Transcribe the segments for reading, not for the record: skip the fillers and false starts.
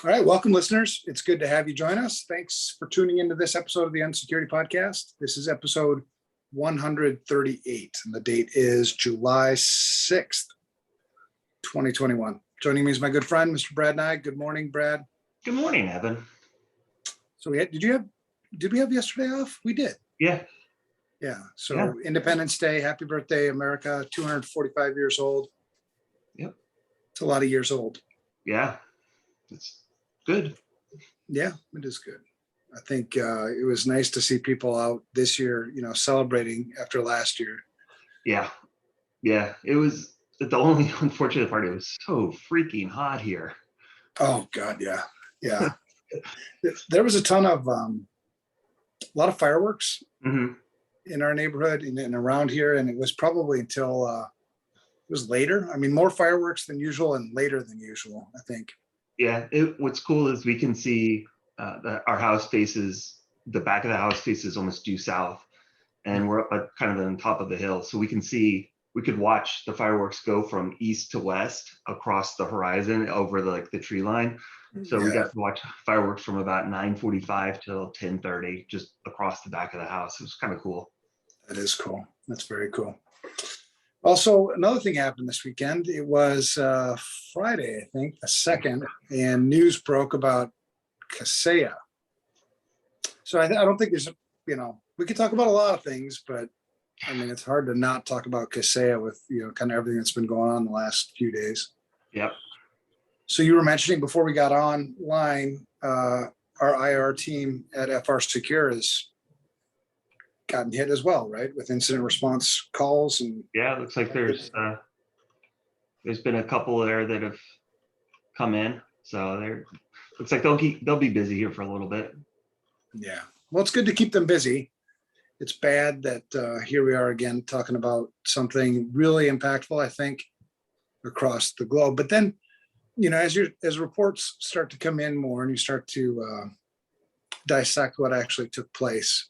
All right, welcome listeners. It's good to have you join us. Thanks for tuning into this episode of the UNSECURITY podcast. This is episode 138, and the date is July 6th, 2021. Joining me is my good friend, Mr. Brad Nye. Good morning, Brad. Good morning, Evan. So did we have yesterday off? We did. Yeah. Yeah. So Independence Day, happy birthday, America, 245 years old. Yep. It's a lot of years old. Yeah. It's good. Yeah, it is good. I think it was nice to see people out this year, celebrating after last year. Yeah. Yeah. It was the only unfortunate part. It was so freaking hot here. Oh God. Yeah. Yeah. There was a ton of, a lot of fireworks in our neighborhood and around here. And it was probably until it was later. I mean, more fireworks than usual and later than usual, I think. Yeah. What's cool is we can see that our house faces, the back of the house faces almost due south. And we're up kind of on top of the hill. So we could watch the fireworks go from east to west across the horizon over the tree line. So we got to watch fireworks from about 9:45 till 10:30, just across the back of the house. It was kind of cool. That is cool. That's very cool. Also, another thing happened this weekend. It was Friday, I think, the 2nd, and news broke about Kaseya. So I don't think there's, we could talk about a lot of things, but I mean, it's hard to not talk about Kaseya with, kind of everything that's been going on the last few days. Yep. So you were mentioning before we got online, our IR team at FRSecure has gotten hit as well, right? With incident response calls and. Yeah, it looks like there's been a couple there that have come in. So looks like they'll be busy here for a little bit. Yeah. Well, it's good to keep them busy. It's bad that here we are again talking about something really impactful, I think, across the globe. But then, as reports start to come in more and you start to dissect what actually took place,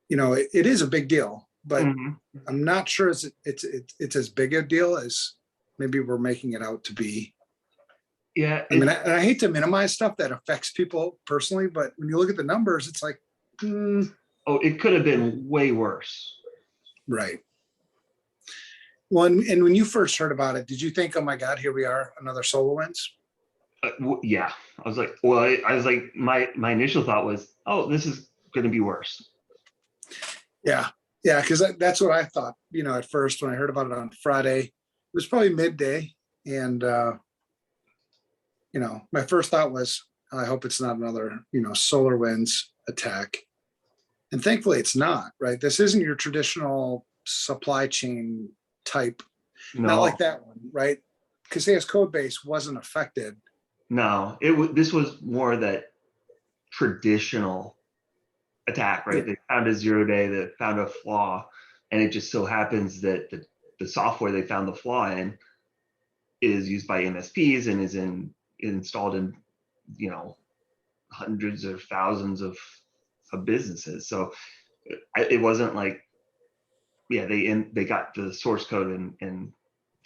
it is a big deal. But I'm not sure it's as big a deal as maybe we're making it out to be. Yeah. I mean, I hate to minimize stuff that affects people personally, but when you look at the numbers, it's like, oh, it could have been way worse. Right. Well, and when you first heard about it, did you think, oh my God, here we are, another SolarWinds? Yeah. I was like, my initial thought was, oh, this is going to be worse. Yeah. Yeah. Because that's what I thought, at first when I heard about it on Friday. It was probably midday. And, my first thought was, I hope it's not another, SolarWinds attack. And thankfully it's not, right? This isn't your traditional supply chain type, not like that one, right? Kaseya's code base wasn't affected. No, this was more that traditional attack, right? They found a 0-day that found a flaw, and it just so happens that the software they found the flaw in is used by MSPs and is installed in hundreds or thousands of businesses. So it wasn't like, they got the source code and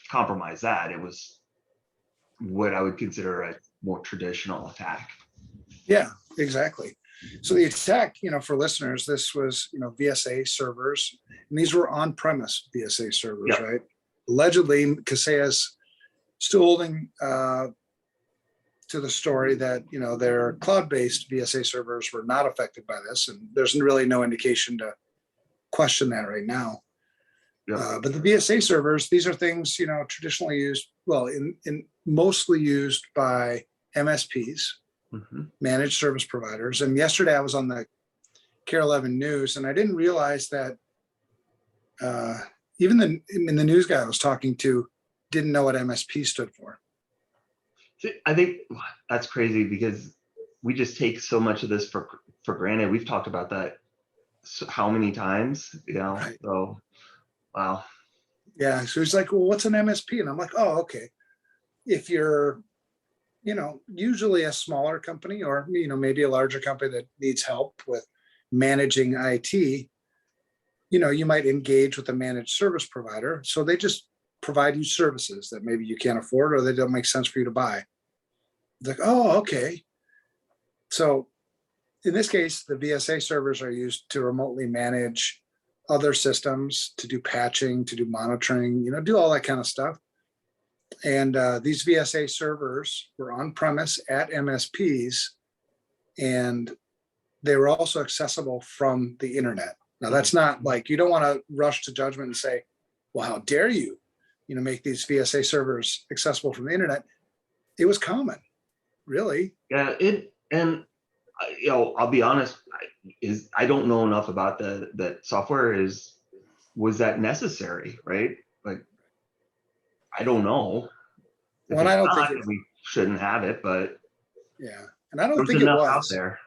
compromised that. It was what I would consider a more traditional attack. Yeah, exactly. So the attack, for listeners, this was, VSA servers, and these were on-premise VSA servers, right? Allegedly, Kaseya's still holding to the story that, their cloud-based VSA servers were not affected by this, and there's really no indication to question that right now. But the VSA servers, these are things, traditionally used, in mostly used by MSPs, managed service providers. And yesterday I was on the Care 11 news, and I didn't realize that even the news guy I was talking to didn't know what MSP stood for. I think that's crazy because we just take so much of this for granted. We've talked about that how many times, Right. So, wow. Yeah. So he's like, well, what's an MSP? And I'm like, oh, okay. If you're, usually a smaller company or, maybe a larger company that needs help with managing IT, you might engage with a managed service provider. So they just provide you services that maybe you can't afford or they don't make sense for you to buy. Like, oh, okay. So in this case, the VSA servers are used to remotely manage other systems, to do patching, to do monitoring, do all that kind of stuff. And these VSA servers were on premise at MSPs, and they were also accessible from the internet. Now, that's not like, you don't want to rush to judgment and say, well, how dare you, make these VSA servers accessible from the internet. It was common, really. Yeah, I'll be honest, I don't know enough about that software was that necessary, right? Like, I don't know. Well, I don't think we shouldn't have it, but yeah, and I don't there's think it enough out was. there.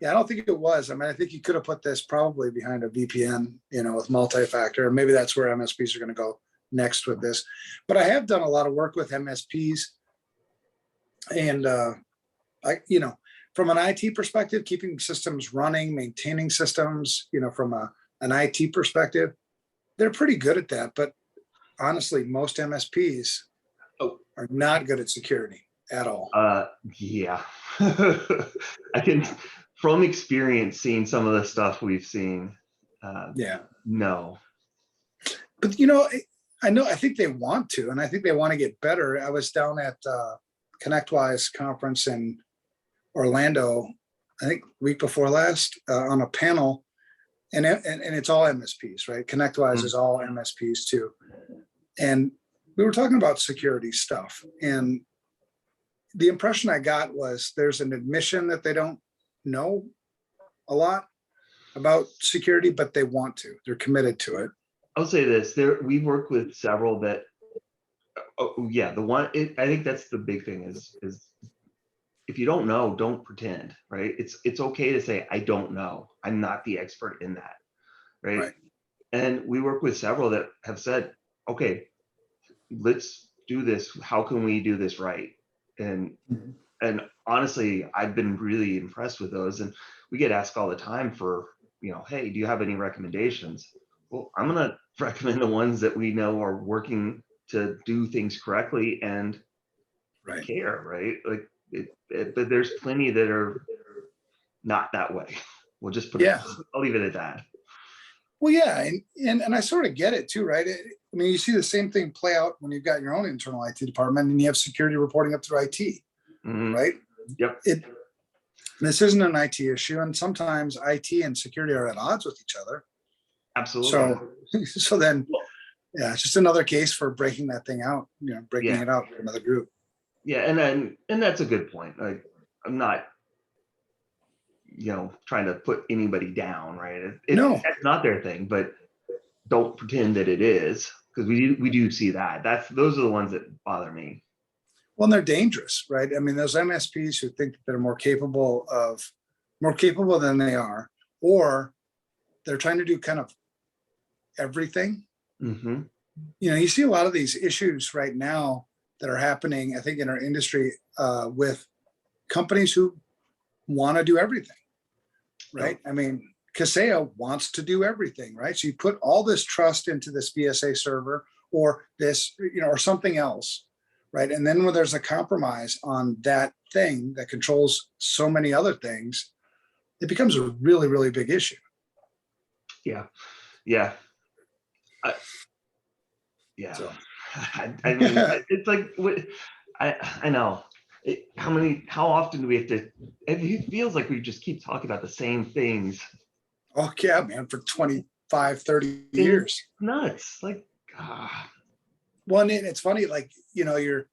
Yeah, I don't think it was. I mean, I think you could have put this probably behind a VPN, with multi-factor. Maybe that's where MSPs are going to go next with this. But I have done a lot of work with MSPs, and from an IT perspective, keeping systems running, maintaining systems, from an IT perspective, they're pretty good at that. But honestly, most MSPs are not good at security at all. Yeah. I can, from experience, seeing some of the stuff we've seen. No. But I think they want to, and I think they want to get better. I was down at ConnectWise conference in Orlando, I think week before last, on a panel, and it's all MSPs, right? ConnectWise is all MSPs too. And we were talking about security stuff, and the impression I got was there's an admission that they don't know a lot about security, but they want to. They're committed to it. I'll say this: we worked with several that. I think that's the big thing is if you don't know, don't pretend, right? It's okay to say I don't know. I'm not the expert in that, right? And we work with several that have said, okay, let's do this. How can we do this right? And honestly, I've been really impressed with those. And we get asked all the time for, hey, do you have any recommendations? Well, I'm going to recommend the ones that we know are working to do things correctly and care, right? Like, but there's plenty that are not that way. We'll just put it, I'll leave it at that. Well, yeah, and I sort of get it too, right? I mean, you see the same thing play out when you've got your own internal IT department and you have security reporting up through IT, right? Yep. This isn't an IT issue, and sometimes IT and security are at odds with each other. Absolutely. So then, it's just another case for breaking that thing out, breaking it out for another group. Yeah, and that's a good point. Like, I'm not, trying to put anybody down, right? No, that's not their thing, but don't pretend that it is, because we do see that. Those are the ones that bother me. Well, and they're dangerous, right? I mean, those MSPs who think that they're more capable than they are, or they're trying to do kind of everything. You see a lot of these issues right now that are happening, I think, in our industry with companies who want to do everything, right? I mean, Kaseya wants to do everything, right? So you put all this trust into this VSA server or this, or something else, right? And then when there's a compromise on that thing that controls so many other things, it becomes a really, really big issue. Yeah. So. I mean, it's like, I know. How often do we have to, it feels like we just keep talking about the same things. Oh, yeah, man, for 25, 30 years. It's nuts. Like, Well, and it's funny, like, your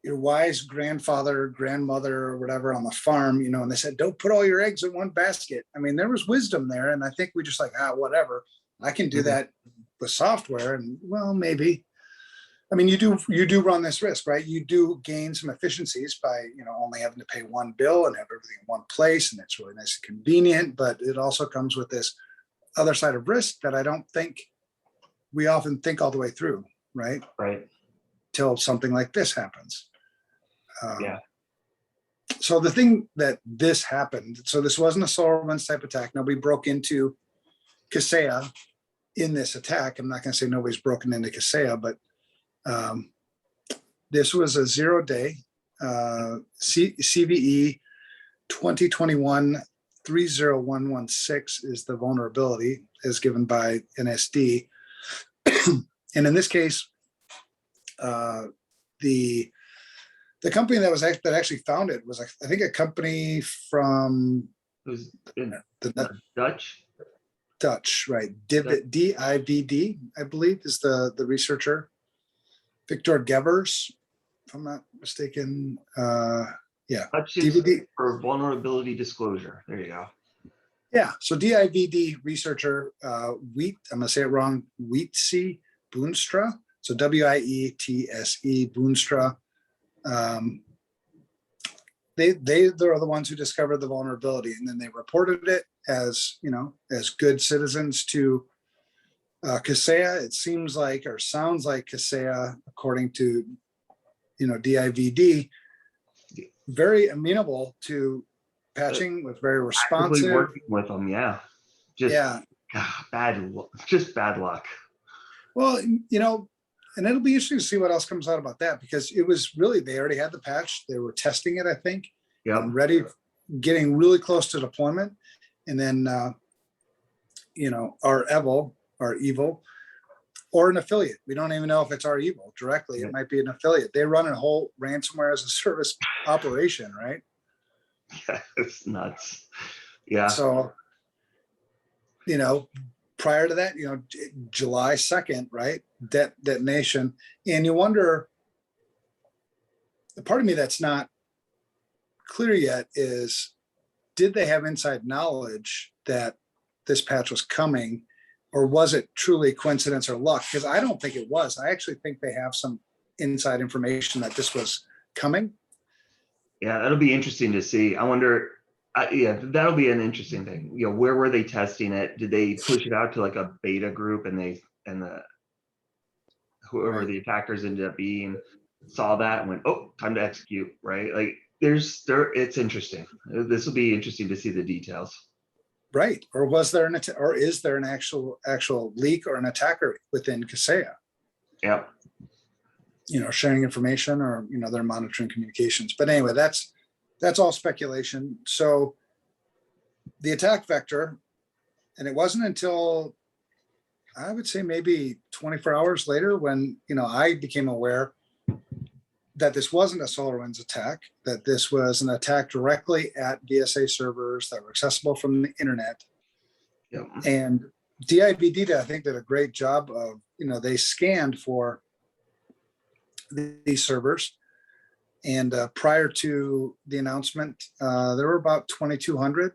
wise grandfather, grandmother, or whatever on the farm, and they said, don't put all your eggs in one basket. I mean, there was wisdom there. And I think we just like, whatever. I can do that with software. And well, maybe. I mean, you do run this risk, right? You do gain some efficiencies by, only having to pay one bill and have everything in one place. And it's really nice and convenient, but it also comes with this other side of risk that I don't think we often think all the way through, right? Right. Till something like this happens. So the thing that this happened, so this wasn't a SolarWinds type attack. Nobody broke into Kaseya in this attack. I'm not going to say nobody's broken into Kaseya, but this was a 0-day CVE 2021-30116 is the vulnerability as given by NSD. And in this case, the company that actually found it was, I think, a company from It was in the Dutch. right? DIVD, I believe, is the researcher. Victor Gevers, if I'm not mistaken. Yeah, Dutch is DVD for vulnerability disclosure. There you go. Yeah, so DIVD researcher, Wheat, I'm gonna say it wrong, Wietse Boonstra. So WIETSE Boonstra. They're the ones who discovered the vulnerability, and then they reported it as, you know, as good citizens to Kaseya. It seems like, or sounds like, Kaseya, according to, you know, DIVD, very amenable to patching, with very Actively responsive. working with them, yeah. Just Yeah. just bad luck. Well, you know, and it'll be interesting to see what else comes out about that, because it was really, they already had the patch, they were testing it, I think, Yep. and ready, getting really close to deployment. And then, you know, our evil, or an affiliate. We don't even know if it's our evil directly. It might be an affiliate. They run a whole ransomware as a service operation, right? Yeah, it's nuts. Yeah. So, you know, prior to that, you know, July 2nd, right? Detonation. And you wonder, the part of me that's not clear yet is, did they have inside knowledge that this patch was coming, or was it truly coincidence or luck? Because I don't think it was. I actually think they have some inside information that this was coming. Yeah, that'll be interesting to see. I wonder, yeah, that'll be an interesting thing. You know, where were they testing it? Did they push it out to like a beta group, and whoever the attackers ended up being saw that and went, oh, time to execute, right? Like it's interesting. This will be interesting to see the details. Right. Or was there or is there an actual leak or an attacker within Kaseya? Yep. You know, sharing information, or, you know, they're monitoring communications. But anyway, that's all speculation. So the attack vector, and it wasn't until, I would say, maybe 24 hours later, when, you know, I became aware that this wasn't a SolarWinds attack, that this was an attack directly at VSA servers that were accessible from the internet. Yep. And DIVD, I think, did a great job of, you know, they scanned for these servers. And prior to the announcement, there were about 2,200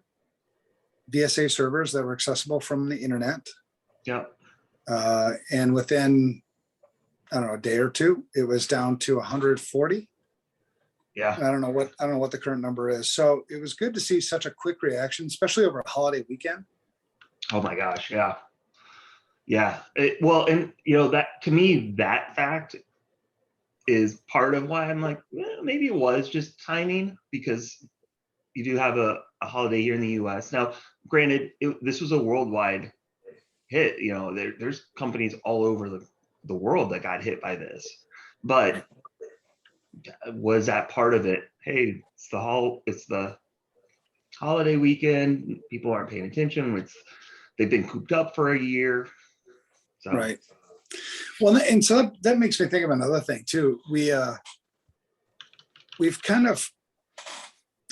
VSA servers that were accessible from the internet. Yep. And within, I don't know, a day or two, it was down to 140. Yeah. I don't know what the current number is. So it was good to see such a quick reaction, especially over a holiday weekend. Oh my gosh. Yeah. Yeah. Well, and you know, that, to me, that fact is part of why I'm like, well, maybe it was just timing, because you do have a holiday here in the US. Now, granted, this was a worldwide hit. You know, there's companies all over the world that got hit by this, but was that part of it? Hey, it's the holiday weekend. People aren't paying attention. They've been cooped up for a year. So. Right. Well, and so that makes me think of another thing too. We've kind of,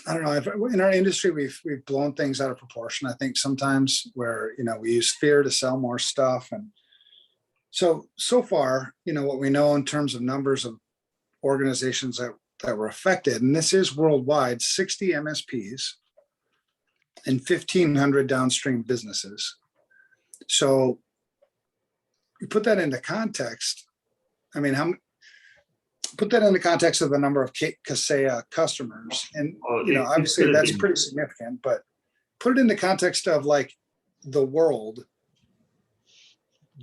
I don't know, in our industry, we've blown things out of proportion. I think sometimes, where, you know, we use fear to sell more stuff. And so far, you know, what we know in terms of numbers of organizations that were affected, and this is worldwide, 60 MSPs and 1,500 downstream businesses. So you put that into context. I mean, put that in the context of the number of Kaseya customers, and, you know, obviously that's pretty significant, but put it in the context of, like, the world.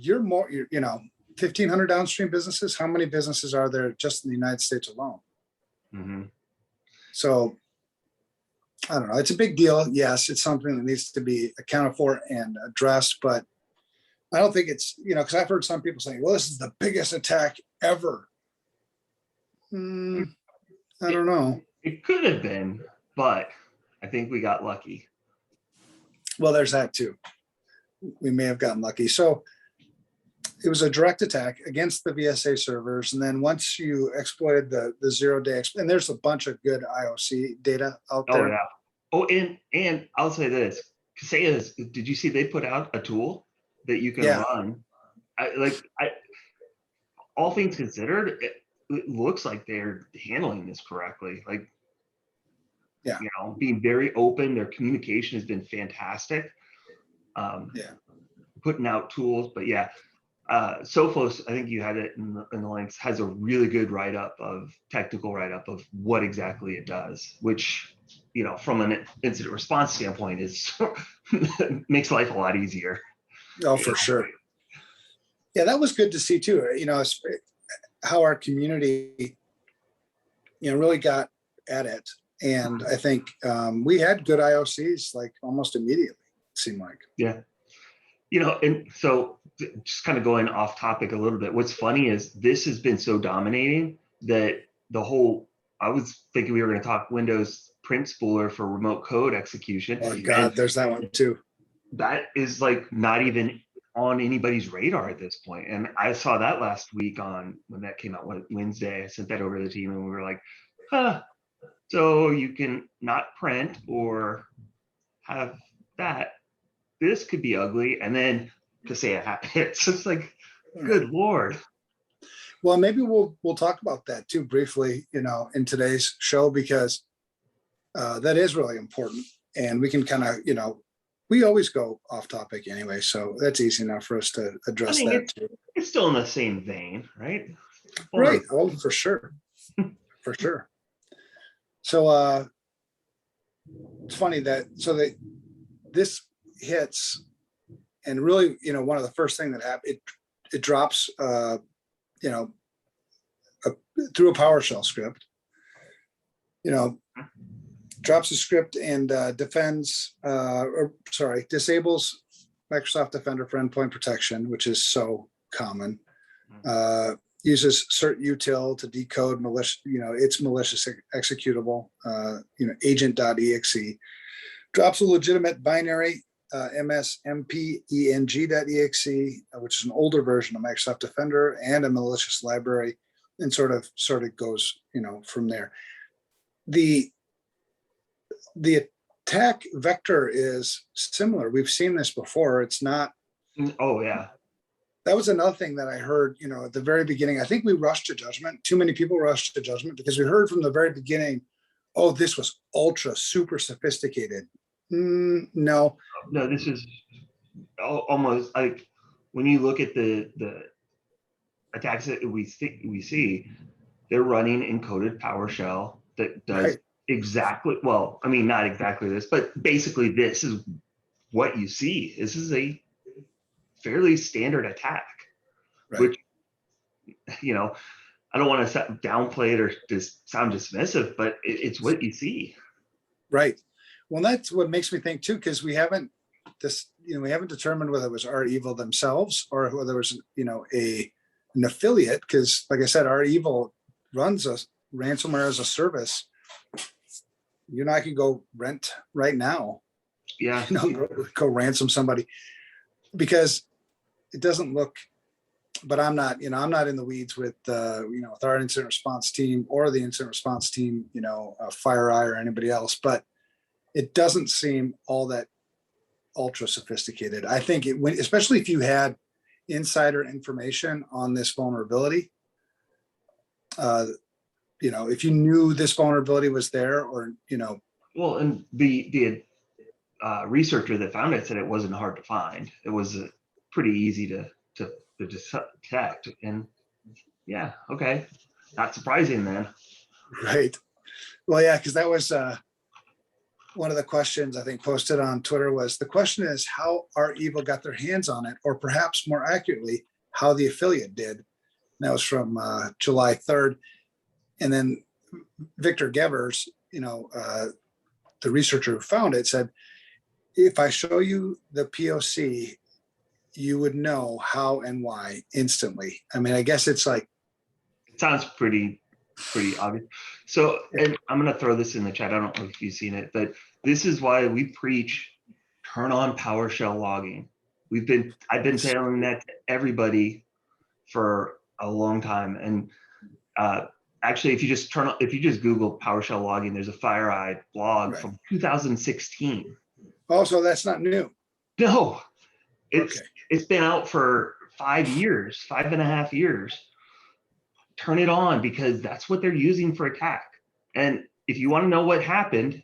You're you know, 1,500 downstream businesses. How many businesses are there just in the United States alone? Mm-hmm. So I don't know. It's a big deal. Yes, it's something that needs to be accounted for and addressed, but I don't think it's, you know, because I've heard some people saying, well, this is the biggest attack ever. I don't know. It could have been, but I think we got lucky. Well, there's that too. We may have gotten lucky. So it was a direct attack against the VSA servers. And then once you exploited the 0-day, and there's a bunch of good IOC data out Oh there. yeah. Oh, and I'll say this, Kaseya, did you see they put out a tool that you can run? All things considered, it looks like they're handling this correctly. Like, yeah, you know, being very open. Their communication has been fantastic. Putting out tools, but yeah, Sophos, I think you had it in the links, has a really good technical write-up of what exactly it does, which, you know, from an incident response standpoint is makes life a lot easier. Oh, for sure. Yeah, that was good to see too. You know, how our community, you know, really got at it. And I think we had good IOCs like almost immediately, it seemed like. Yeah. You know, and so just kind of going off topic a little bit, what's funny is this has been so dominating that I was thinking we were going to talk Windows Print Spooler for remote code execution. Oh God, there's that one too. That is like not even on anybody's radar at this point. And I saw that last week when that came out Wednesday. I sent that over to the team and we were like, so you can not print or have that. This could be ugly. And then Kaseya hits. It's like, good Lord. Well, maybe we'll talk about that too briefly, you know, in today's show, because that is really important. And we can kind of, you know, we always go off topic anyway, so that's easy enough for us to address that too. It's still in the same vein, right? Right. Oh, for sure. For sure. So it's funny that this hits, and really, you know, one of the first thing that happened, it drops, you know, through a PowerShell script, you know, drops a script and disables Microsoft Defender for endpoint protection, which is so common. Uses cert util to decode malicious, you know, it's malicious executable, you know, agent.exe, drops a legitimate binary msmpeng.exe, which is an older version of Microsoft Defender and a malicious library, and sort of goes, you know, from there. The attack vector is similar. We've seen this before. It's not. Oh yeah. That was another thing that I heard, you know, at the very beginning. I think we rushed to judgment. Too many people rushed to judgment because we heard from the very beginning, oh, this was ultra super sophisticated. No, this is almost like when you look at the attacks that we see, they're running encoded PowerShell that does exactly, well, I mean, not exactly this, but basically this is what you see. This is a fairly standard attack, which, you know, I don't want to downplay it or just sound dismissive, but it's what you see. Right. Well, that's what makes me think too, because we haven't determined whether it was REvil themselves or whether it was, you know, an affiliate. Because, like I said, REvil runs a ransomware as a service. You and I can go rent right now. Yeah. You know, go ransom somebody, because it doesn't look. But I'm not in the weeds with, you know, with our incident response team or the incident response team, you know, FireEye or anybody else. But it doesn't seem all that ultra sophisticated. I think especially if you had insider information on this vulnerability, you know, if you knew this vulnerability was there, or, you know. Well, and the researcher that found it said it wasn't hard to find. It was pretty easy to detect. And yeah, okay, not surprising then. Right. Well, yeah, because that was one of the questions I think posted on Twitter was, the question is how REvil got their hands on it, or perhaps more accurately, how the affiliate did. And that was from July 3rd. And then Victor Gevers, you know, the researcher who found it, said, if I show you the POC, you would know how and why instantly. I mean, I guess it's like. It sounds pretty obvious. So, and I'm going to throw this in the chat. I don't know if you've seen it, but this is why we preach turn on PowerShell logging. I've been telling that to everybody for a long time. And actually, if you just Google PowerShell logging, there's a FireEye blog from 2016. Oh, so that's not new. No, it's been out for 5.5 years. Turn it on because that's what they're using for attack. And if you want to know what happened,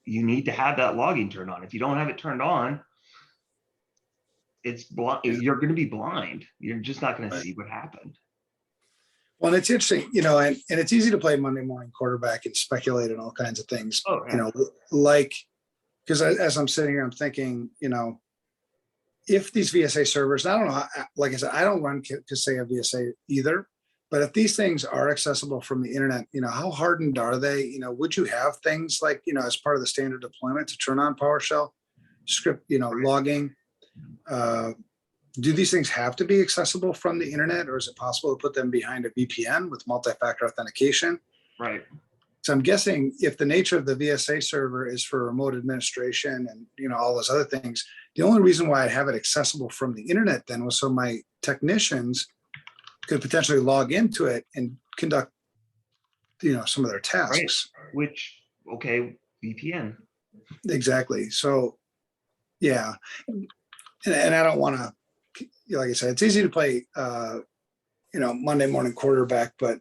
you need to have that logging turned on. If you don't have it turned on, it's blind. You're going to be blind. You're just not going to see what happened. Well, and it's interesting, you know, and it's easy to play Monday morning quarterback and speculate and all kinds of things. Oh, yeah. You know, like, because as I'm sitting here, I'm thinking, you know, if these VSA servers, I don't know, like I said, I don't run Kaseya VSA either, but if these things are accessible from the internet, you know, how hardened are they? You know, would you have things like, you know, as part of the standard deployment to turn on PowerShell script, you know, logging? Do these things have to be accessible from the internet, or is it possible to put them behind a VPN with multi-factor authentication? Right. So I'm guessing if the nature of the VSA server is for remote administration and, you know, all those other things, the only reason why I'd have it accessible from the internet then was so my technicians could potentially log into it and conduct, you know, some of their tasks. Right. Which, okay, VPN. Exactly. So, yeah. And I don't want to, like I said, it's easy to play, you know, Monday morning quarterback, but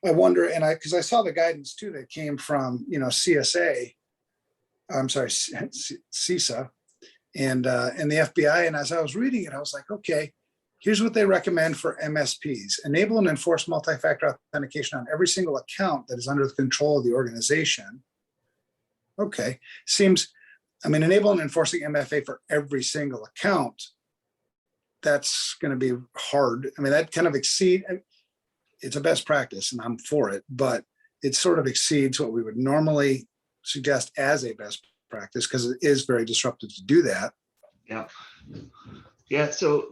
I wonder, and because I saw the guidance too that came from, you know, CSA, I'm sorry, CISA, and the FBI. And as I was reading it, I was like, okay, here's what they recommend for MSPs: enable and enforce multi-factor authentication on every single account that is under the control of the organization. Okay, seems, I mean, enable and enforcing MFA for every single account, that's going to be hard. I mean, that kind of it's a best practice and I'm for it, but it sort of exceeds what we would normally suggest as a best practice because it is very disruptive to do that. Yeah. Yeah. So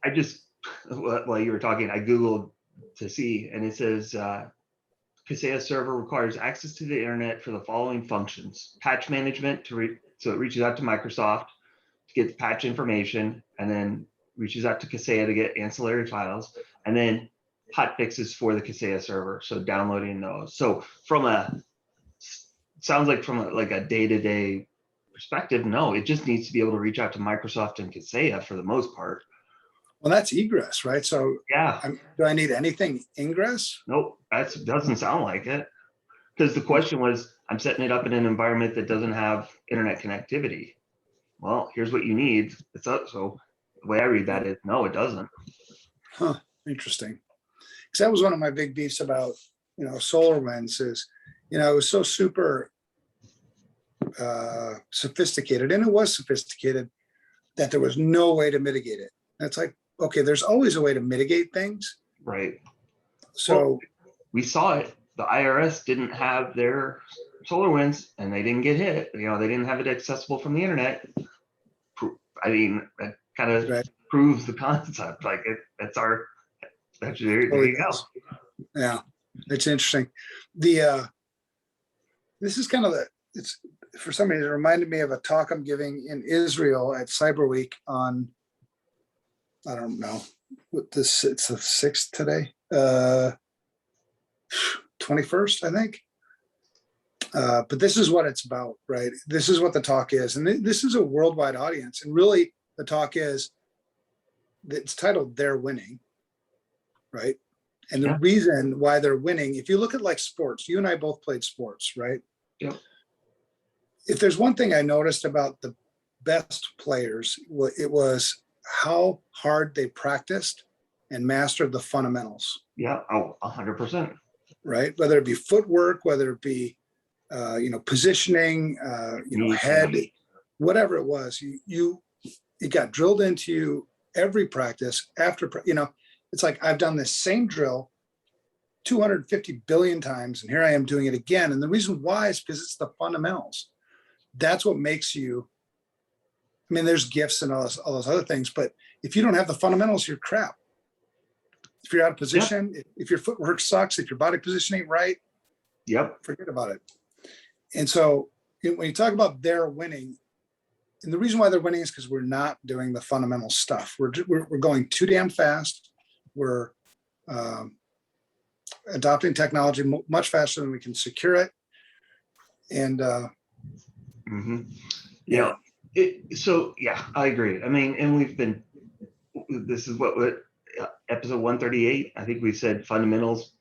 I just, while you were talking, I Googled to see, and it says, Kaseya server requires access to the internet for the following functions: patch management so it reaches out to Microsoft to get the patch information, and then reaches out to Kaseya to get ancillary files, and then hot fixes for the Kaseya server. So downloading those. So sounds like from a day-to-day perspective, no, it just needs to be able to reach out to Microsoft and Kaseya for the most part. Well, that's egress, right? So yeah, do I need anything ingress? Nope, that doesn't sound like it. Because the question was, I'm setting it up in an environment that doesn't have internet connectivity. Well, here's what you need. It's up. So the way I read that is, no, it doesn't. Huh, interesting. Because that was one of my big beefs about, you know, SolarWinds is, you know, it was so super sophisticated, and it was sophisticated, that there was no way to mitigate it. And it's like, okay, there's always a way to mitigate things. Right. So well, we saw it. The IRS didn't have their SolarWinds and they didn't get hit. You know, they didn't have it accessible from the internet. I mean, that kind of proves the concept. Like there you go. Yeah, it's interesting. This is kind of it's for some reason, it reminded me of a talk I'm giving in Israel at Cyber Week on, I don't know what this, it's the 6th today, 21st, I think. But this is what it's about, right? This is what the talk is. And this is a worldwide audience. And really the talk is, it's titled They're Winning, right? And the reason why they're winning, if you look at like sports, you and I both played sports, right? Yep. If there's one thing I noticed about the best players, it was how hard they practiced and mastered the fundamentals. Yeah, 100%. Right? Whether it be footwork, whether it be, you know, positioning, you know, head, whatever it was, it got drilled into you every practice after, you know, it's like, I've done this same drill 250 billion times, and here I am doing it again. And the reason why is because it's the fundamentals. That's what makes you, I mean, there's gifts and all those other things, but if you don't have the fundamentals, you're crap. If you're out of position, if your footwork sucks, if your body position ain't right, Yep. Forget about it. And so when you talk about they're winning, and the reason why they're winning is because we're not doing the fundamental stuff. We're going too damn fast. We're adopting technology much faster than we can secure it. And yeah, so yeah, I agree. I mean, and we've been, this is what episode 138. I think we said fundamentals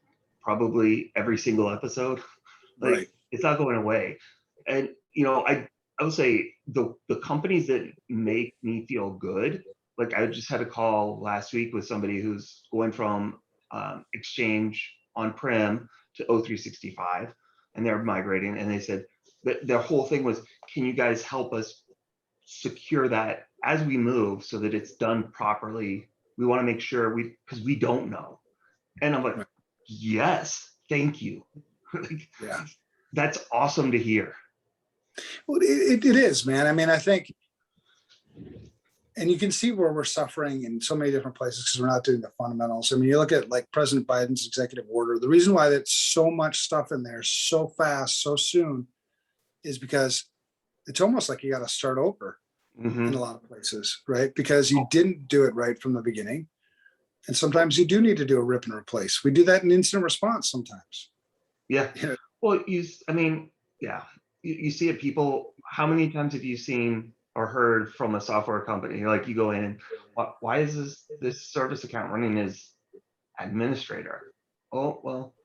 probably every single episode. Like, right. It's not going away. And I would say the companies that make me feel good, like I just had a call last week with somebody who's going from Exchange on-prem to O365, and they're migrating, and they said that their whole thing was, can you guys help us secure that as we move so that it's done properly? We want to make sure because we don't know. And I'm like, right. Yes, thank you. Yeah. That's awesome to hear. Well, it is, man. I mean, I think, and you can see where we're suffering in so many different places because we're not doing the fundamentals. I mean, you look at like President Biden's executive order, the reason why there's so much stuff in there so fast, so soon, is because it's almost like you got to start over in a lot of places, right? Because you didn't do it right from the beginning. And sometimes you do need to do a rip and replace. We do that in incident response sometimes. Yeah. Well, you see it, people, how many times have you seen or heard from a software company, like you go in and why is this service account running as administrator? Oh, well,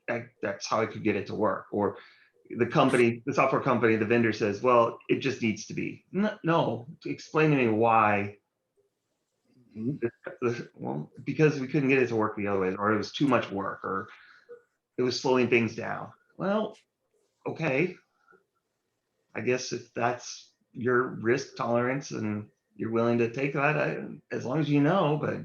that's how I could get it to work. Or the software company, the vendor says, well, it just needs to be. No, explain to me why. Well, because we couldn't get it to work the other way, or it was too much work, or it was slowing things down. Well, okay. I guess if that's your risk tolerance and you're willing to take that, as long as you know, but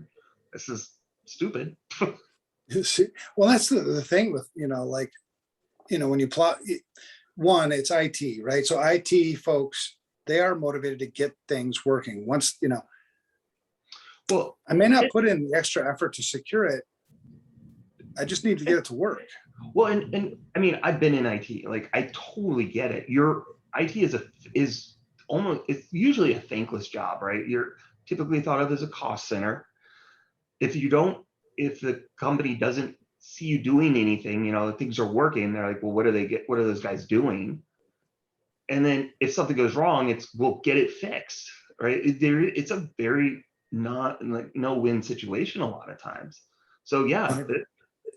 this is stupid. Well, that's the thing with, when you plot, one, it's IT, right? So IT folks, they are motivated to get things working. Once, well, I may not put in the extra effort to secure it. I just need to get it to work. Well, and I mean, I've been in IT, like I totally get it. Your IT is almost, it's usually a thankless job, right? You're typically thought of as a cost center. If the company doesn't see you doing anything, things are working, they're like, well, what are those guys doing? And then if something goes wrong, we'll get it fixed, right? It's a very no-win situation a lot of times. So yeah,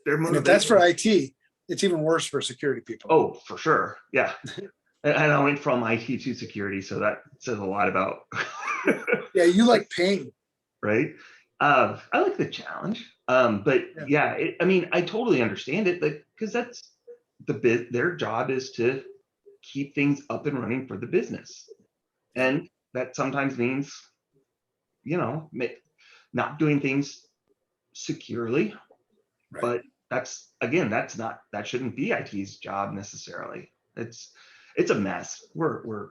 they're motivated. And if that's for IT, it's even worse for security people. Oh, for sure. Yeah. And I went from IT to security, so that says a lot about. Yeah, you like pain. Right. I like the challenge. But yeah, I mean, I totally understand it, because that's their job is to keep things up and running for the business. And that sometimes means, not doing things securely, right. But that shouldn't be IT's job necessarily. It's a mess. We're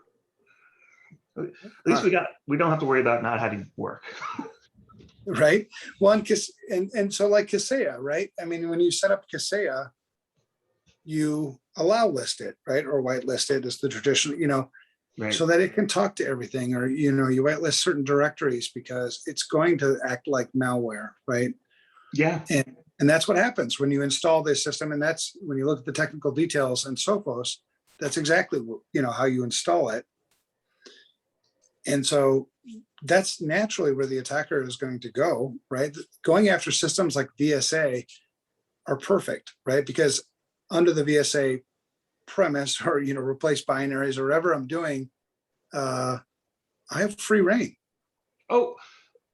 at least we don't have to worry about not having work. Right. Well, and so like Kaseya, right? I mean, when you set up Kaseya, you allow listed, right? Or whitelisted is the traditional, right. So that it can talk to everything, or, you whitelist certain directories because it's going to act like malware, right? Yeah. And that's what happens when you install this system. And that's when you look at the technical details and so forth, that's exactly, how you install it. And so that's naturally where the attacker is going to go, right? Going after systems like VSA are perfect, right? Because under the VSA premise, or, replace binaries or whatever I'm doing, I have free reign. Oh,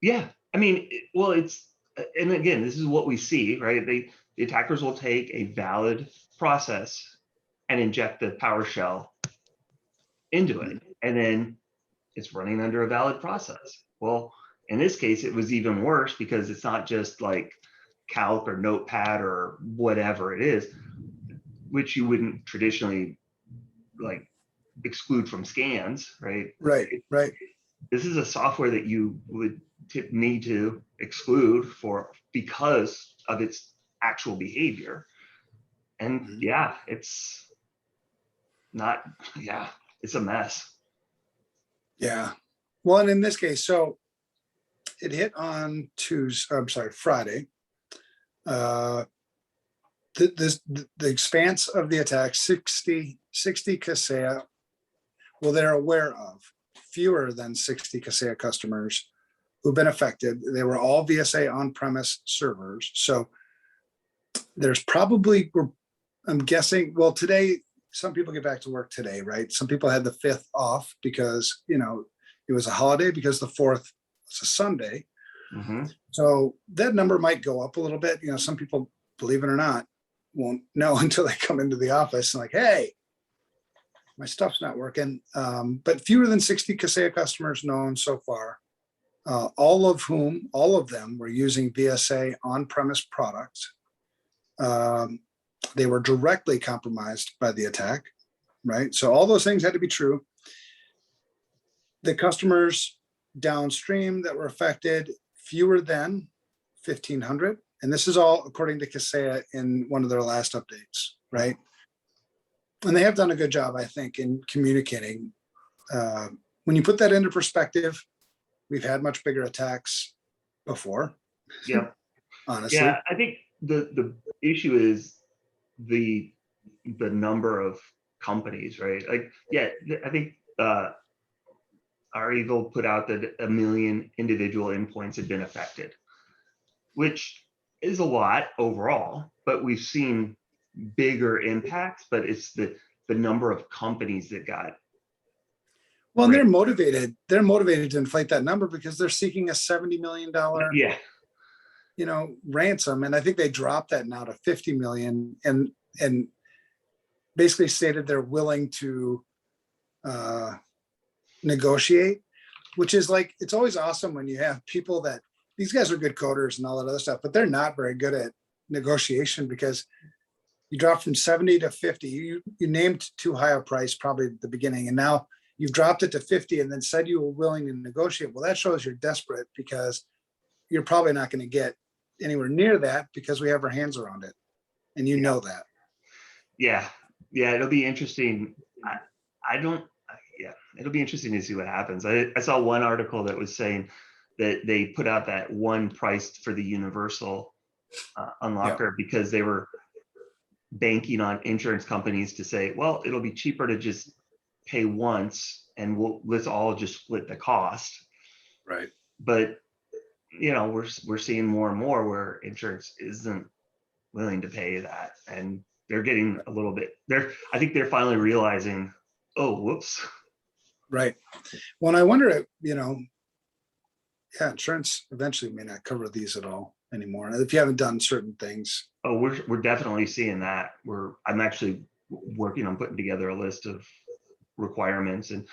yeah. I mean, and again, this is what we see, right? The attackers will take a valid process and inject the PowerShell into it, and then it's running under a valid process. Well, in this case, it was even worse because it's not just like Calc or Notepad or whatever it is, which you wouldn't traditionally like exclude from scans, right? Right. This is a software that you would need to exclude because of its actual behavior. And Mhm. yeah, it's not, yeah, it's a mess. Yeah. Well, and in this case, so it hit on Tuesday, I'm sorry, Friday. Uh, the expanse of the attack, 60 Kaseya, well, they're aware of fewer than 60 Kaseya customers who've been affected. They were all VSA on-premise servers. So there's probably, I'm guessing, well, today, some people get back to work today, right? Some people had the 5th off because, it was a holiday, because the 4th was a Sunday. Hmm. So that number might go up a little bit. Some people, believe it or not, won't know until they come into the office and like, hey, my stuff's not working. But fewer than 60 Kaseya customers known so far, all of them were using VSA on-premise products. They were directly compromised by the attack, right? So all those things had to be true. The customers downstream that were affected, fewer than 1,500. And this is all according to Kaseya in one of their last updates, right? And they have done a good job, I think, in communicating. When you put that into perspective, we've had much bigger attacks before, Yeah. honestly. Yeah. I think the issue is the number of companies, right? Like, yeah, I think our Eagle put out that 1 million individual endpoints had been affected, which is a lot overall, but we've seen bigger impacts, but it's the number of companies that got. Well, and they're motivated to inflate that number because they're seeking a $70 million, Yeah. ransom. And I think they dropped that now to 50 million and basically stated they're willing to negotiate, which is like, it's always awesome when you have people that, these guys are good coders and all that other stuff, but they're not very good at negotiation, because you drop from 70 to 50. You named too high a price probably at the beginning, and now you've dropped it to 50 and then said you were willing to negotiate. Well, that shows you're desperate, because you're probably not going to get anywhere near that, because we have our hands around it. And you know that. Yeah. Yeah. It'll be interesting. It'll be interesting to see what happens. I saw one article that was saying that they put out that one price for the universal unlocker because they were banking on insurance companies to say, well, it'll be cheaper to just pay once and let's all just split the cost. Right. But we're seeing more and more where insurance isn't willing to pay that, and they're getting a little bit I think they're finally realizing, oh, whoops. Right. Well, I wonder, insurance eventually may not cover these at all anymore if you haven't done certain things. Oh, we're definitely seeing that. I'm actually working on putting together a list of requirements, and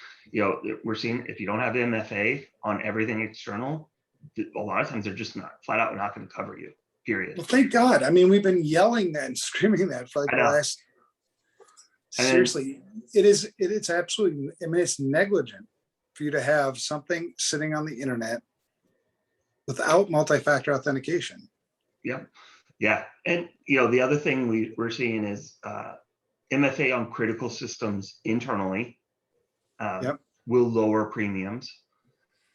we're seeing if you don't have the MFA on everything external, a lot of times they're just not flat out not going to cover you, period. Well, thank God. I mean, we've been yelling that and screaming that for like the last, seriously, it's absolutely, I mean, it's negligent for you to have something sitting on the internet without multi-factor authentication. Yep. Yeah. And, the other thing we're seeing is MFA on critical systems internally will lower premiums.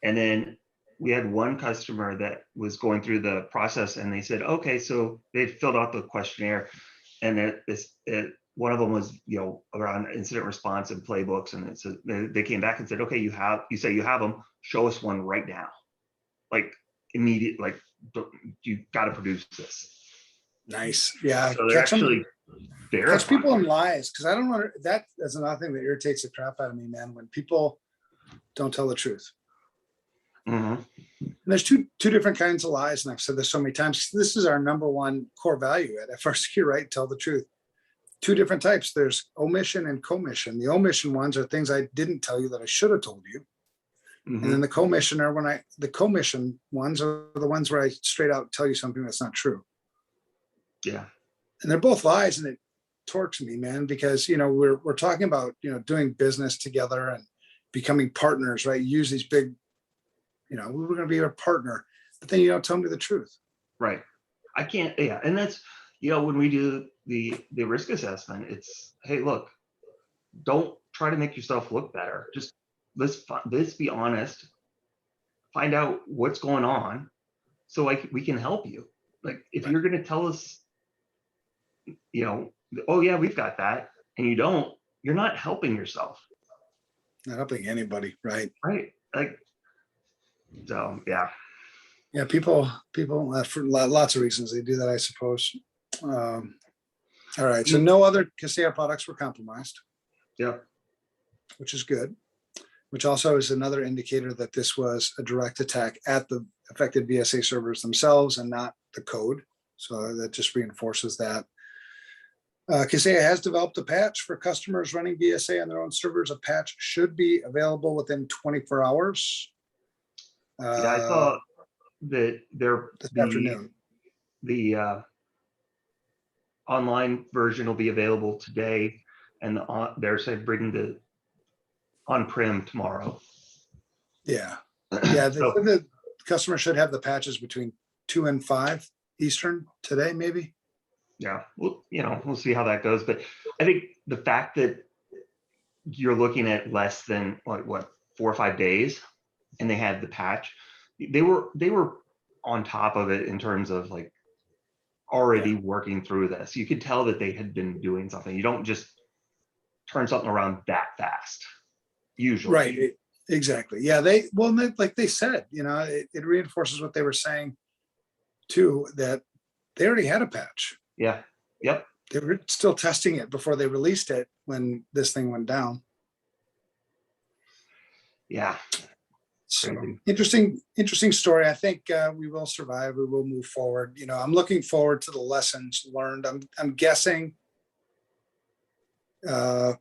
And then we had one customer that was going through the process, and they said, okay, so they filled out the questionnaire, and one of them was, around incident response and playbooks. And so they came back and said, okay, you say you have them, show us one right now. Like immediate, like you got to produce this. Nice. Yeah. So they're actually catch people in lies, because I don't want to, that's another thing that irritates the crap out of me, man, when people don't tell the truth. Mm-hmm. And there's two different kinds of lies, and I've said this so many times. This is our number one core value at FRSecure, right? Tell the truth. Two different types. There's omission and commission. The omission ones are things I didn't tell you that I should have told you. Mm-hmm. And then the commission ones are the ones where I straight out tell you something that's not true. Yeah. And they're both lies, and it torques me, man, because we're talking about doing business together and becoming partners, right? Use these big, we're going to be a partner, but then you don't tell me the truth. Right. I can't. Yeah. And that's, when we do the risk assessment, it's, hey, look, don't try to make yourself look better. Just let's be honest, find out what's going on, so we can help you. Like, if you're going to tell us, oh yeah, we've got that, and you don't, you're not helping yourself. Not helping anybody, right? Right. Like, so yeah. Yeah, people for lots of reasons they do that, I suppose. All right, so no other Kaseya products were compromised. Yep. Which is good, which also is another indicator that this was a direct attack at the affected VSA servers themselves and not the code. So that just reinforces that. Kaseya has developed a patch for customers running VSA on their own servers. A patch should be available within 24 hours. Yeah, I saw that this afternoon. The online version will be available today, and they're saying bring the on-prem tomorrow. Yeah, yeah. So, the customer should have the patches between 2 and 5 Eastern today, maybe. Yeah, well, we'll see how that goes. But I think the fact that you're looking at less than what 4 or 5 days, and they had the patch, they were on top of it in terms of like already working through this. You could tell that they had been doing something. You don't just turn something around that fast, usually. Right. Exactly. Yeah. Like they said, it reinforces what they were saying too, that they already had a patch. Yeah. Yep. They were still testing it before they released it when this thing went down. Yeah. So interesting story. I think we will survive. We will move forward. I'm looking forward to the lessons learned. I'm guessing the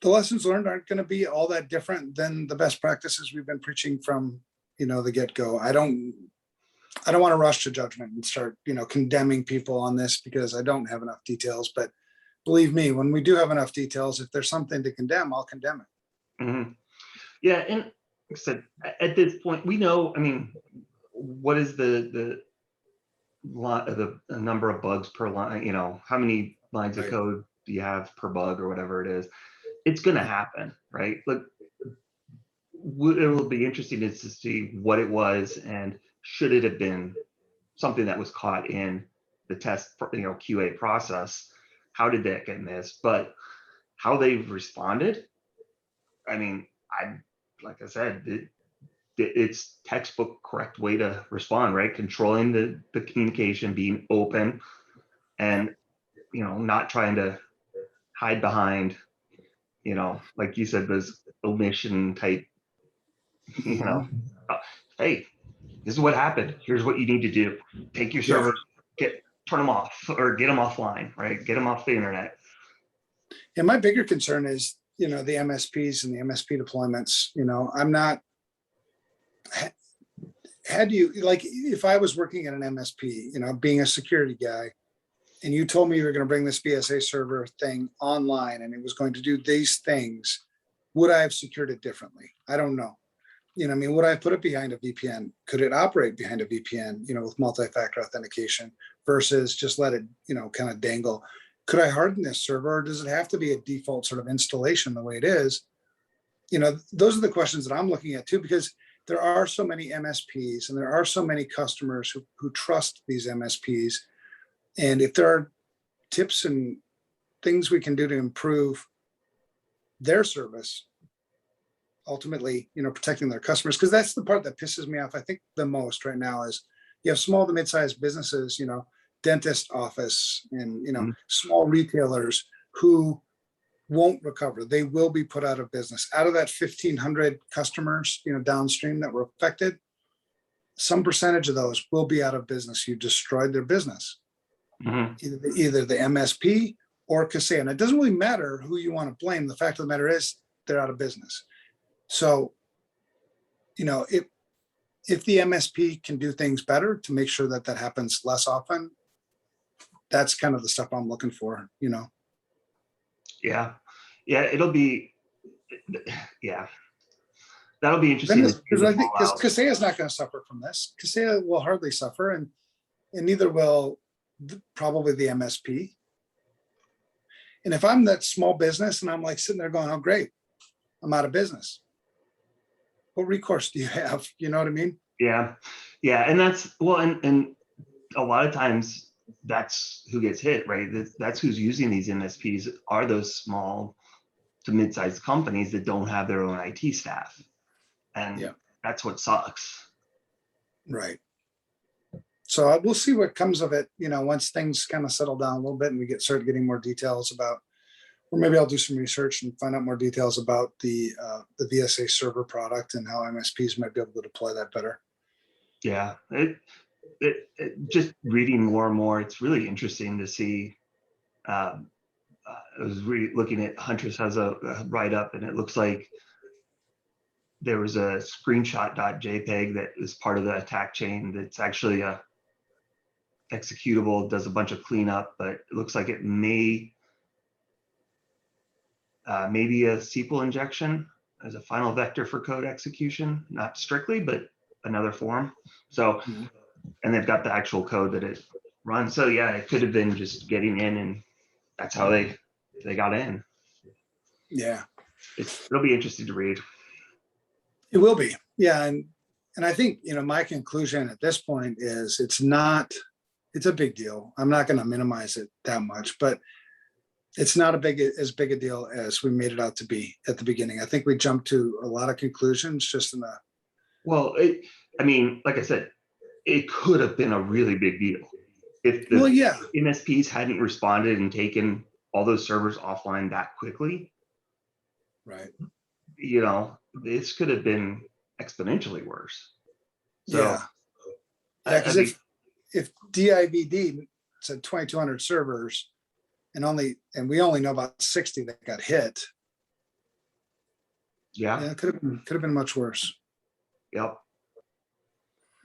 lessons learned aren't going to be all that different than the best practices we've been preaching from the get-go. I don't want to rush to judgment and start condemning people on this because I don't have enough details. But believe me, when we do have enough details, if there's something to condemn, I'll condemn it. Mm-hmm. Yeah, and like I said, at this point, we know. I mean, what is the number of bugs per line? How many lines of code do you have per bug or whatever it is? It's going to happen, right? Like, it will be interesting to see what it was, and should it have been something that was caught in the test, QA process? How did that get missed? But how they've responded, I mean, like I said, it's textbook correct way to respond, right? Controlling the communication, being open, and not trying to hide behind, like you said, those omission type, hey, this is what happened. Here's what you need to do. Take your servers, turn them off, or get them offline, right? Get them off the internet. And my bigger concern is, the MSPs and the MSP deployments. I'm not. Had you, like, if I was working at an MSP, being a security guy, and you told me you were going to bring this VSA server thing online and it was going to do these things, would I have secured it differently? I don't know. Would I put it behind a VPN? Could it operate behind a VPN, with multi-factor authentication versus just let it, kind of dangle? Could I harden this server, or does it have to be a default sort of installation the way it is? Those are the questions that I'm looking at too, because there are so many MSPs and there are so many customers who trust these MSPs. And if there are tips and things we can do to improve their service, ultimately, protecting their customers, because that's the part that pisses me off, I think, the most right now is you have small to mid-sized businesses, dentist office and, small retailers who won't recover. They will be put out of business. Out of that 1,500 customers, downstream that were affected, some percentage of those will be out of business. You destroyed their business. Mm-hmm. Either the MSP or Kaseya. And it doesn't really matter who you want to blame. The fact of the matter is they're out of business. So, if the MSP can do things better to make sure that happens less often, that's kind of the stuff I'm looking for, Yeah. It'll be, that'll be interesting. Because I think Kaseya is not going to suffer from this. Kaseya will hardly suffer, and neither will probably the MSP. And if I'm that small business and I'm like sitting there going, oh, great, I'm out of business. What recourse do you have? You know what I mean? Yeah. Yeah. And that's, well, and a lot of times that's who gets hit, right? That's who's using these MSPs are those small to mid-sized companies that don't have their own IT staff. And Yeah. that's what sucks. Right. So we'll see what comes of it, once things kind of settle down a little bit and we start getting more details about, or maybe I'll do some research and find out more details about the VSA server product and how MSPs might be able to deploy that better. Yeah. It just reading more and more, it's really interesting to see. I was looking at Huntress has a write-up, and it looks like there was a screenshot.jpg that is part of the attack chain that's actually a executable, does a bunch of cleanup, but it looks like it may maybe a SQL injection as a final vector for code execution, not strictly, but another form. So, and they've got the actual code that it runs. So yeah, it could have been just getting in, and that's how they got in. Yeah. It'll be interesting to read. It will be. Yeah. And I think, my conclusion at this point is it's a big deal. I'm not going to minimize it that much, but it's not as big a deal as we made it out to be at the beginning. I think we jumped to a lot of conclusions just in the. Well, like I said, it could have been a really big deal if the MSPs hadn't responded and taken all those servers offline that quickly. Right. This could have been exponentially worse. So, yeah. Because if DIVD said 2,200 servers and we only know about 60 that got hit. Yeah. It could have been much worse. Yep.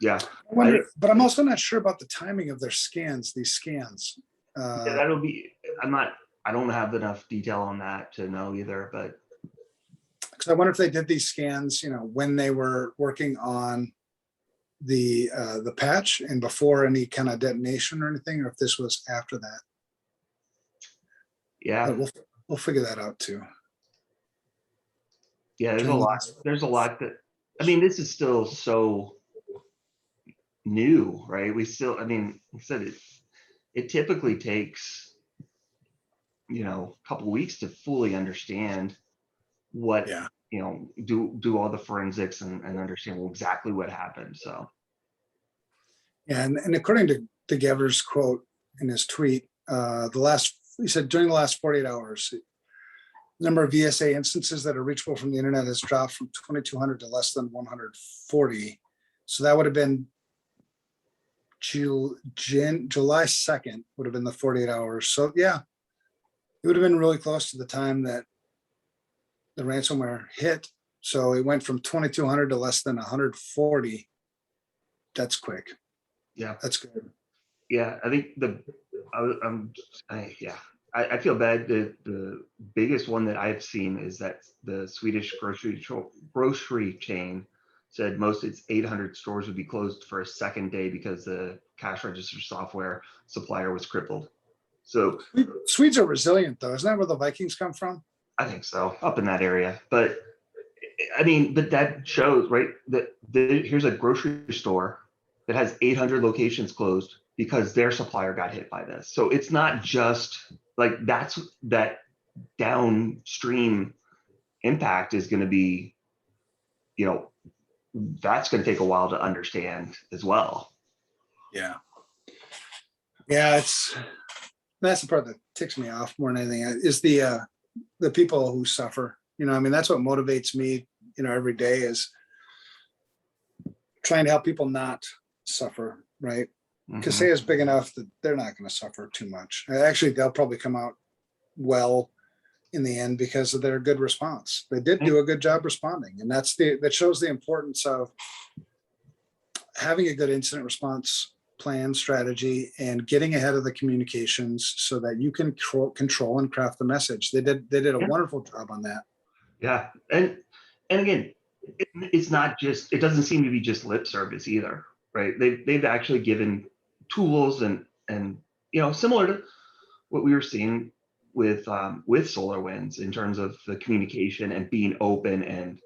Yeah. But I'm also not sure about the timing of these scans. That'll be, I don't have enough detail on that to know either, but. Because I wonder if they did these scans, when they were working on the patch and before any kind of detonation or anything, or if this was after that. Yeah. But we'll figure that out too. Yeah, there's a lot that, this is still so new, right? We still, like I said, it typically takes, a couple of weeks to fully understand what, do all the forensics and understand exactly what happened. So. Yeah, and according to Gever's quote in his tweet, he said during the last 48 hours, the number of VSA instances that are reachable from the internet has dropped from 2,200 to less than 140. So that would have been July 2nd would have been the 48 hours. So yeah, it would have been really close to the time that the ransomware hit. So it went from 2,200 to less than 140. That's quick. Yeah, that's good. Yeah, I think I feel bad. The biggest one that I've seen is that the Swedish grocery chain said most its 800 stores would be closed for a second day because the cash register software supplier was crippled. So Swedes are resilient, though. Isn't that where the Vikings come from? I think so, up in that area. But but that shows, right, that here's a grocery store that has 800 locations closed because their supplier got hit by this. So it's not just like that downstream impact is going to be, that's going to take a while to understand as well. Yeah. Yeah, that's the part that ticks me off more than anything is the people who suffer. That's what motivates me, every day is trying to help people not suffer, right? Kaseya is big enough that they're not going to suffer too much. Actually, they'll probably come out well in the end because of their good response. They did do a good job responding, and that shows the importance of having a good incident response plan strategy and getting ahead of the communications so that you can control and craft the message. They did a wonderful job on that. Yeah, and again, it's not just, it doesn't seem to be just lip service either, right? They've actually given tools and similar to what we were seeing with SolarWinds in terms of the communication and being open, and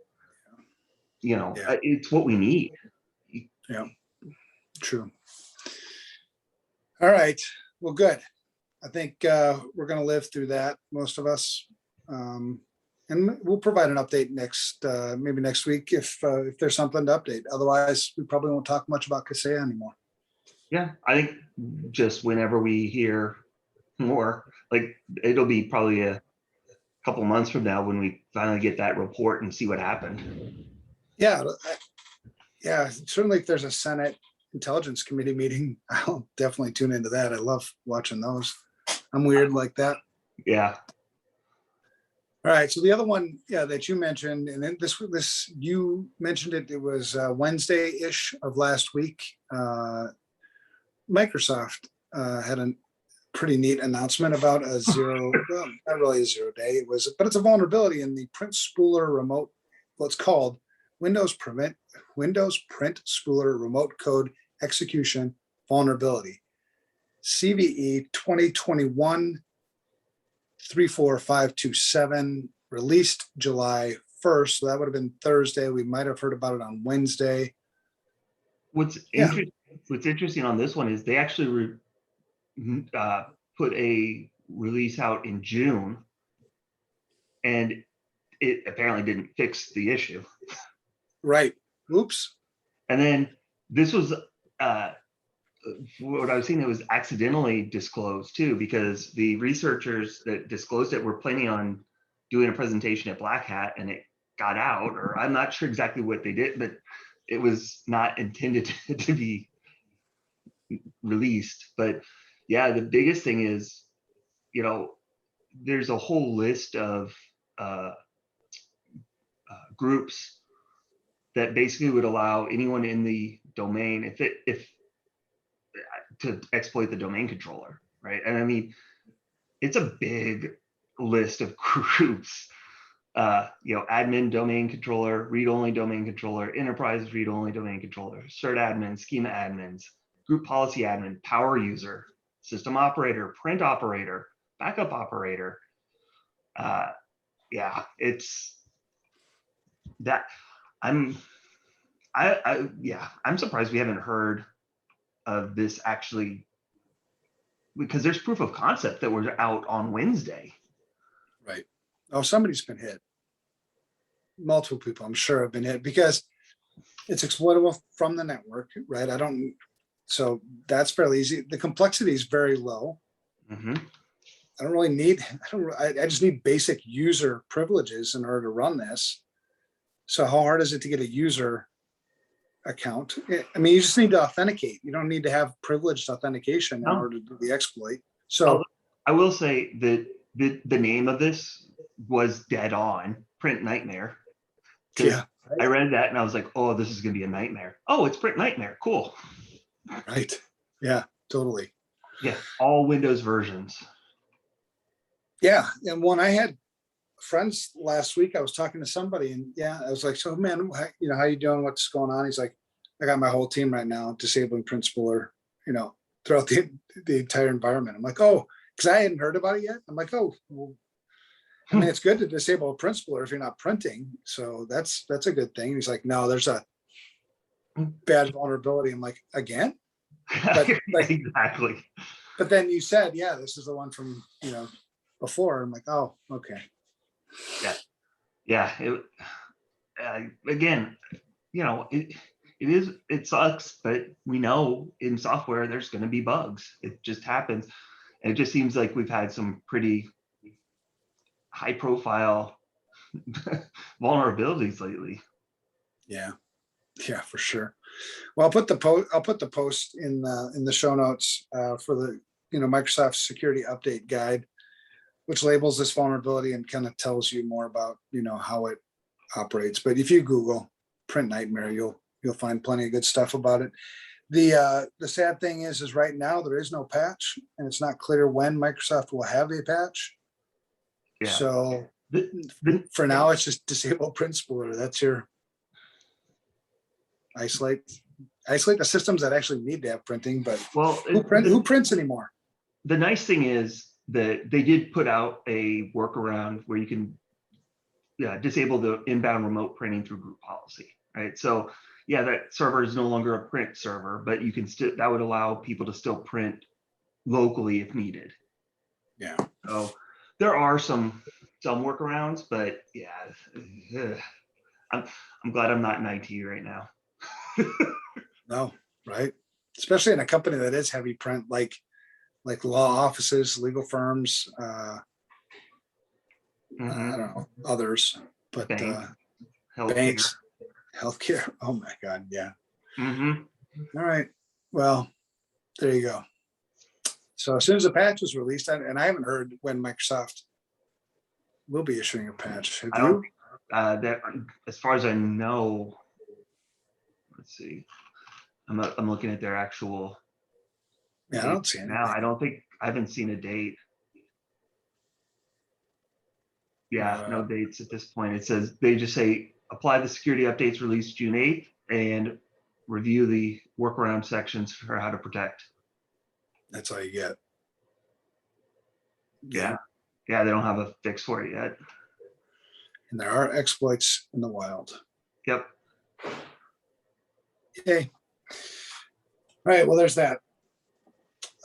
Yeah. it's what we need. Yeah, true. All right, well, good. I think we're going to live through that, most of us. And we'll provide an update maybe next week if there's something to update. Otherwise, we probably won't talk much about Kaseya anymore. Yeah, I think just whenever we hear more, like it'll be probably a couple months from now when we finally get that report and see what happened. Yeah, certainly if there's a Senate Intelligence Committee meeting, I'll definitely tune into that. I love watching those. I'm weird like that. Yeah. All right, so the other one, that you mentioned, and then this you mentioned it. It was Wednesday-ish of last week. Microsoft had a pretty neat announcement about a zero, well, not really a 0 day. But it's a vulnerability in the Print Spooler remote. What's called Windows Print Spooler remote code execution vulnerability. CVE 2021-34527, released July 1st. So that would have been Thursday. We might have heard about it on Wednesday. What's interesting on this one is they actually put a release out in June, and it apparently didn't fix the issue. Right. Oops. And then this was what I was seeing, it was accidentally disclosed too, because the researchers that disclosed it were planning on doing a presentation at Black Hat, and it got out, or I'm not sure exactly what they did, but it was not intended to be released. But yeah, the biggest thing is, there's a whole list of groups that basically would allow anyone in the domain, to exploit the domain controller, right? And I mean, it's a big list of groups. Admin domain controller, read-only domain controller, enterprise read-only domain controller, cert admin, schema admins, group policy admin, power user, system operator, print operator, backup operator. It's that. I'm surprised we haven't heard of this actually, because there's proof of concept that was out on Wednesday. Right. Oh, somebody's been hit. Multiple people, I'm sure, have been hit because it's exploitable from the network, right? So that's fairly easy. The complexity is very low. Mm-hmm. I just need basic user privileges in order to run this. So how hard is it to get a user account? I mean, you just need to authenticate. You don't need to have privileged authentication in order to do the exploit. So I will say that the name of this was dead on, PrintNightmare. Yeah. I read that and I was like, oh, this is going to be a nightmare. Oh, it's PrintNightmare. Cool. Right. Yeah, totally. Yeah. All Windows versions. Yeah. And when I had friends last week, I was talking to somebody, and I was like, so man, how you doing? What's going on? He's like, I got my whole team right now disabling Print Spooler, throughout the entire environment. I'm like, oh, because I hadn't heard about it yet. I'm like, oh, well, I mean, it's good to disable a Print Spooler if you're not printing. So that's a good thing. He's like, no, there's a bad vulnerability. I'm like, again? But exactly. But then you said, this is the one from, before. I'm like, oh, okay. Yeah. Again, it sucks, but we know in software there's going to be bugs. It just happens. And it just seems like we've had some pretty high profile vulnerabilities lately. Yeah, for sure. Well, I'll put the post in the show notes for the Microsoft security update guide, which labels this vulnerability and kind of tells you more about how it operates. But if you Google PrintNightmare, you'll find plenty of good stuff about it. The sad thing is right now there is no patch, and it's not clear when Microsoft will have a patch. Yeah. So for now, it's just disable Print Spooler. That's your isolate the systems that actually need to have printing. But who prints anymore? the nice thing is that they did put out a workaround where you can disable the inbound remote printing through group policy, right? So yeah, that server is no longer a print server, but you can still, that would allow people to still print locally if needed. Yeah. So there are some workarounds, but yeah, I'm glad I'm not in IT right now. No, right. Especially in a company that is heavy print, like law offices, legal firms, I don't know, others, but Bank, healthcare. banks, healthcare. Oh my God. Yeah. Mm-hmm. All right. Well, there you go. So as soon as the patch was released, and I haven't heard when Microsoft will be issuing a patch. Have I you? don't that, as far as I know, let's see. I'm looking at their actual. Yeah, I don't see anything. Now I haven't seen a date. Yeah, no dates at this point. It says they just say apply the security updates released June 8th and review the workaround sections for how to protect. That's all you get. Yeah. Yeah, they don't have a fix for it yet. And there are exploits in the wild. Yep. Okay. All right. Well, there's that.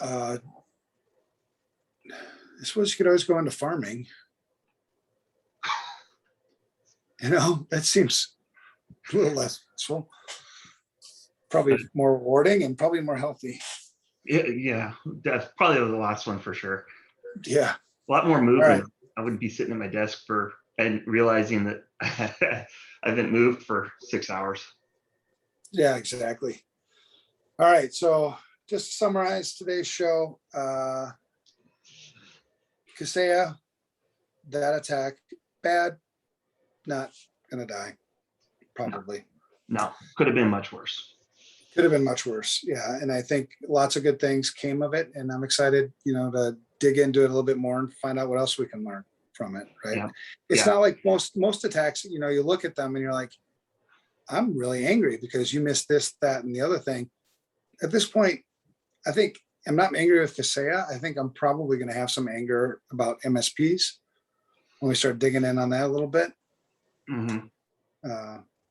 I suppose you could always go into farming. You know, that seems a little less stressful. Probably more rewarding and probably more healthy. Yeah, that's probably the last one for sure. Yeah. A lot more movement. Right. I wouldn't be sitting at my desk and realizing that I haven't moved for 6 hours. Yeah, exactly. All right. So just to summarize today's show, Kaseya, that attack, bad, not gonna die, probably. No, could have been much worse. Could have been much worse. Yeah. And I think lots of good things came of it. And I'm excited, to dig into it a little bit more and find out what else we can learn from it. Right. Yeah. It's not like most attacks, you look at them and you're like, I'm really angry because you missed this, that, and the other thing. At this point, I think I'm not angry with Kaseya. I think I'm probably going to have some anger about MSPs when we start digging in on that a little bit. Mm-hmm.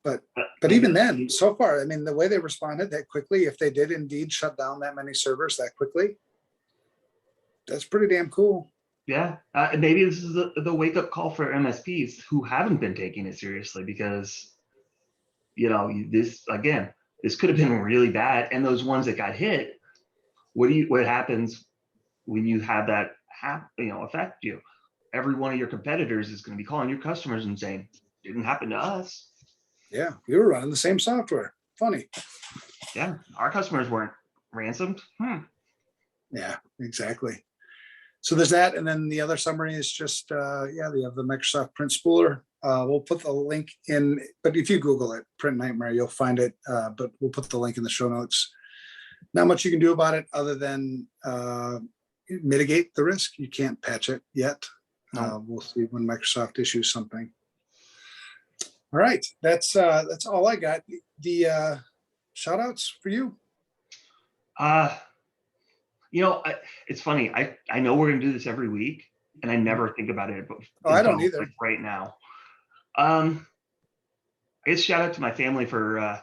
But even then, so far, I mean, the way they responded that quickly, if they did indeed shut down that many servers that quickly, that's pretty damn cool. Yeah, maybe this is the wake up call for MSPs who haven't been taking it seriously because, this could have been really bad. And those ones that got hit, what happens when you have that affect you? Every one of your competitors is going to be calling your customers and saying, "Didn't happen to us." Yeah, we were running the same software. Funny. Yeah, our customers weren't ransomed. Yeah, exactly. So there's that. And then the other summary is just, we have the Microsoft Print Spooler. We'll put the link in, but if you Google it, PrintNightmare, you'll find it. But we'll put the link in the show notes. Not much you can do about it other than mitigate the risk. You can't patch it yet. No. We'll see when Microsoft issues something. All right, that's all I got. The shout outs for you. It's funny. I know we're gonna do this every week, and I never think about it. But I don't either. Like right now, I guess shout out to my family for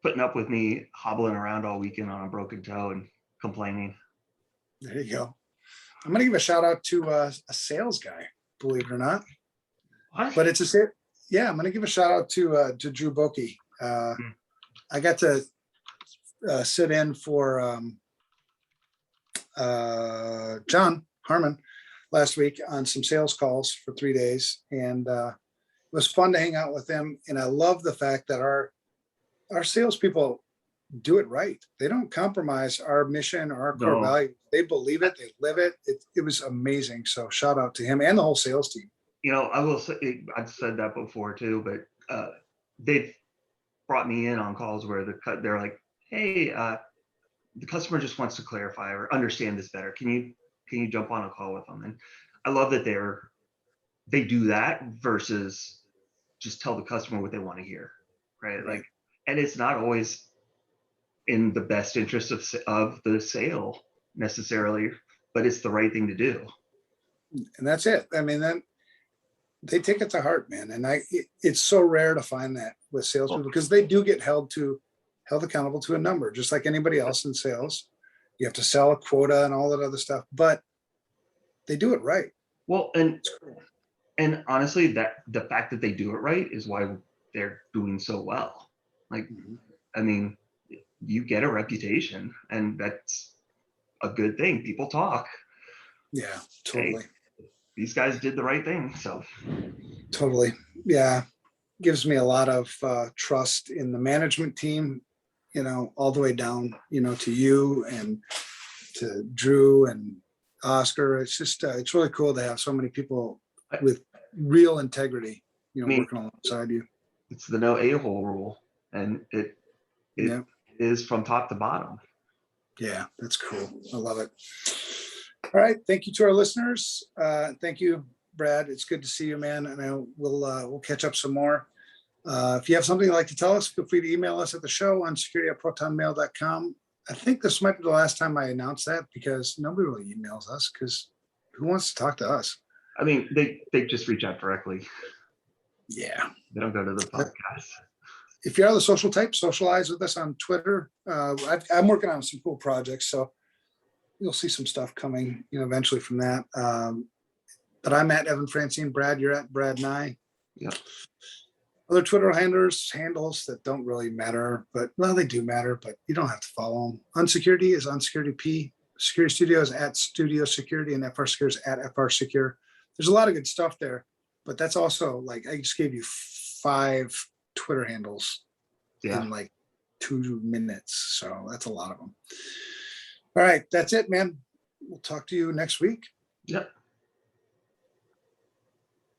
putting up with me hobbling around all weekend on a broken toe and complaining. There you go. I'm gonna give a shout out to a sales guy, believe it or not. What? But it's I'm gonna give a shout out to Drew Boki. I got to sit in for John Harmon last week on some sales calls for 3 days, and it was fun to hang out with him. And I love the fact that our salespeople do it right. They don't compromise our mission or our core value. They believe it. They live it. It was amazing. So shout out to him and the whole sales team. I will say, I've said that before too, but they've brought me in on calls where they're like, "Hey, the customer just wants to clarify or understand this better. Can you jump on a call with them?" And I love that they do that versus just tell the customer what they want to hear, right? Like, and it's not always in the best interest of the sale necessarily. but it's the right thing to do. And that's it. I mean, then they take it to heart, man. And it's so rare to find that with salespeople, because they do get held accountable to a number, just like anybody else in sales. You have to sell a quota and all that other stuff, but they do it right. Well, and honestly, that the fact that they do it right is why they're doing so well. Like, I mean, you get a reputation, and that's a good thing. People talk. Yeah, totally. Hey, these guys did the right thing. So totally. Yeah. Gives me a lot of trust in the management team, you know, all the way down, you know, to you and to Drew and Oscar. It's just, it's really cool to have so many people with real integrity, you know, working alongside you. It's the no a-hole rule, and it is from top to bottom. Yeah, that's cool. I love it. All right. Thank you to our listeners. Thank you, Brad. It's good to see you, man. And we'll catch up some more. If you have something you'd like to tell us, feel free to email us at the show on security@protonmail.com. I think this might be the last time I announce that, because nobody really emails us, because who wants to talk to us? I mean, they just reach out directly. Yeah. They don't go to the podcast. If you're the social type, socialize with us on Twitter. I'm working on some cool projects, so you'll see some stuff coming, you know, eventually from that. But I'm at Evan Francine. Brad, you're at Brad Nye. Yeah. Other Twitter handles that don't really matter, but well, they do matter, but you don't have to follow them. Unsecurity is Unsecurity P. Security Studio is at Studio Security, and FRSecure is at FRSecure. There's a lot of good stuff there, but that's also, like, I just gave you 5 Twitter handles in like 2 minutes. So that's a lot of them. All right. That's it, man. We'll talk to you next week. Yep.